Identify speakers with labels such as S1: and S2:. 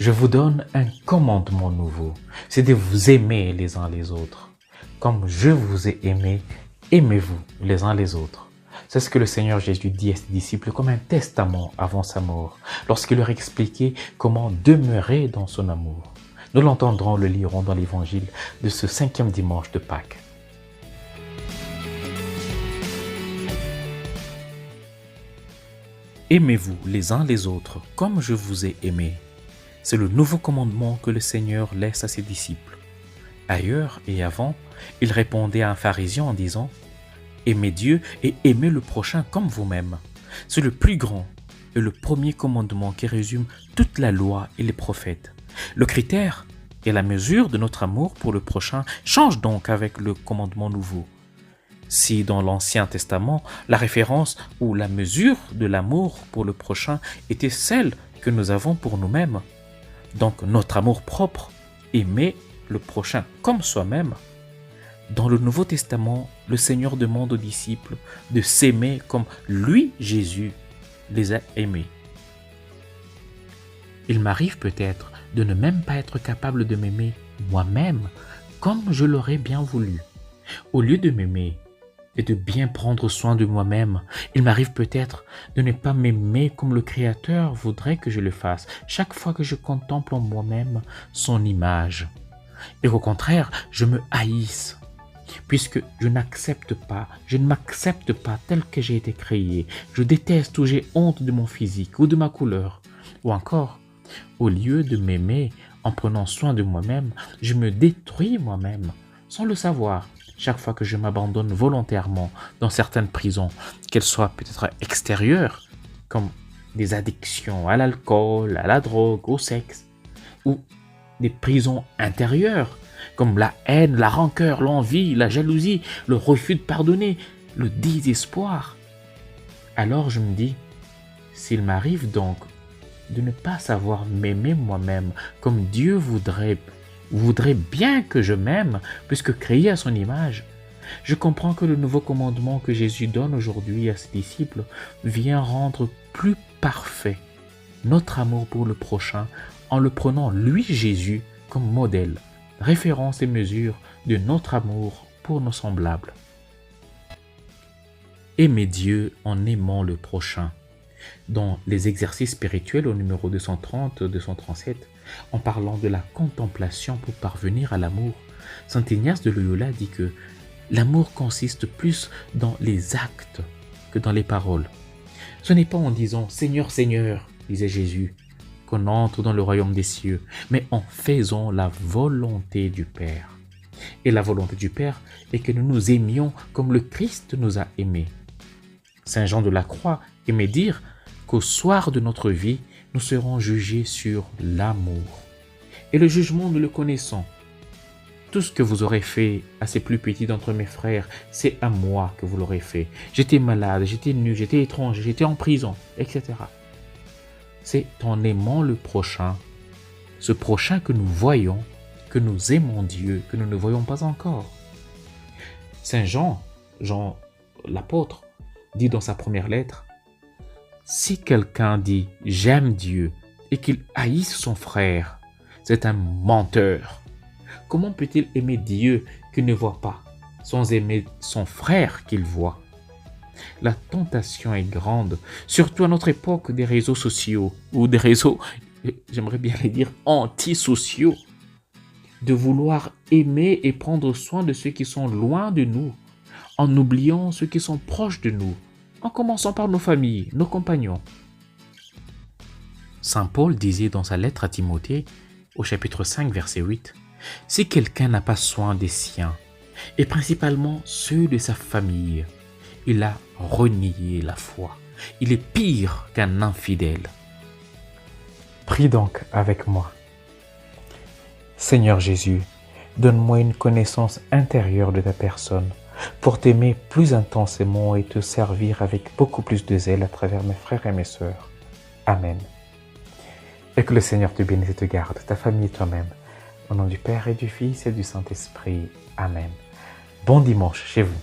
S1: Je vous donne un commandement nouveau, c'est de vous aimer les uns les autres. Comme je vous ai aimé, aimez-vous les uns les autres. C'est ce que le Seigneur Jésus dit à ses disciples comme un testament avant sa mort, lorsqu'il leur expliquait comment demeurer dans son amour. Nous l'entendrons, le lirons dans l'évangile de ce 5e dimanche de Pâques. Aimez-vous les uns les autres comme je vous ai aimé. C'est le nouveau commandement que le Seigneur laisse à ses disciples. Ailleurs et avant, il répondait à un pharisien en disant « Aimez Dieu et aimez le prochain comme vous-même ». C'est le plus grand et le premier commandement qui résume toute la loi et les prophètes. Le critère et la mesure de notre amour pour le prochain changent donc avec le commandement nouveau. Si dans l'Ancien Testament, la référence ou la mesure de l'amour pour le prochain était celle que nous avons pour nous-mêmes, donc notre amour propre, aimer le prochain comme soi-même, dans le Nouveau Testament, le Seigneur demande aux disciples de s'aimer comme lui, Jésus, les a aimés. Il m'arrive peut-être de ne même pas être capable de m'aimer moi-même comme je l'aurais bien voulu. Au lieu de m'aimer et de bien prendre soin de moi-même, il m'arrive peut-être de ne pas m'aimer comme le Créateur voudrait que je le fasse chaque fois que je contemple en moi-même son image. Et au contraire, je me haïsse, puisque je ne m'accepte pas tel que j'ai été créé. Je déteste ou j'ai honte de mon physique ou de ma couleur. Ou encore, au lieu de m'aimer en prenant soin de moi-même, je me détruis moi-même, sans le savoir. Chaque fois que je m'abandonne volontairement dans certaines prisons, qu'elles soient peut-être extérieures, comme des addictions à l'alcool, à la drogue, au sexe, ou des prisons intérieures, comme la haine, la rancœur, l'envie, la jalousie, le refus de pardonner, le désespoir. Alors je me dis, s'il m'arrive donc de ne pas savoir m'aimer moi-même comme Dieu voudrait bien que je m'aime, puisque créé à son image, je comprends que le nouveau commandement que Jésus donne aujourd'hui à ses disciples vient rendre plus parfait notre amour pour le prochain en le prenant lui, Jésus, comme modèle, référence et mesure de notre amour pour nos semblables. Aimer Dieu en aimant le prochain. Dans les exercices spirituels au numéro 230-237, en parlant de la contemplation pour parvenir à l'amour, saint Ignace de Loyola dit que l'amour consiste plus dans les actes que dans les paroles. Ce n'est pas en disant « Seigneur, Seigneur », disait Jésus, qu'on entre dans le royaume des cieux, mais en faisant la volonté du Père. Et la volonté du Père est que nous nous aimions comme le Christ nous a aimés. Saint Jean de la Croix aimait dire qu'au soir de notre vie, nous serons jugés sur l'amour. Et le jugement, nous le connaissons. Tout ce que vous aurez fait à ces plus petits d'entre mes frères, c'est à moi que vous l'aurez fait. J'étais malade, j'étais nu, j'étais étranger, j'étais en prison, etc. C'est en aimant le prochain, ce prochain que nous voyons, que nous aimons Dieu, que nous ne voyons pas encore. Saint Jean, l'apôtre, dit dans sa première lettre, « Si quelqu'un dit « j'aime Dieu » et qu'il haïsse son frère, c'est un menteur. Comment peut-il aimer Dieu qu'il ne voit pas, sans aimer son frère qu'il voit? La tentation est grande, surtout à notre époque des réseaux sociaux, ou des réseaux, j'aimerais bien les dire, antisociaux, de vouloir aimer et prendre soin de ceux qui sont loin de nous, en oubliant ceux qui sont proches de nous, en commençant par nos familles, nos compagnons. Saint Paul disait dans sa lettre à Timothée, au chapitre 5, verset 8, « Si quelqu'un n'a pas soin des siens, et principalement ceux de sa famille, il a renié la foi. Il est pire qu'un infidèle. » Prie donc avec moi. Seigneur Jésus, donne-moi une connaissance intérieure de ta personne pour t'aimer plus intensément et te servir avec beaucoup plus de zèle à travers mes frères et mes sœurs. Amen. Et que le Seigneur te bénisse et te garde, ta famille et toi-même. Au nom du Père et du Fils et du Saint-Esprit. Amen. Bon dimanche chez vous.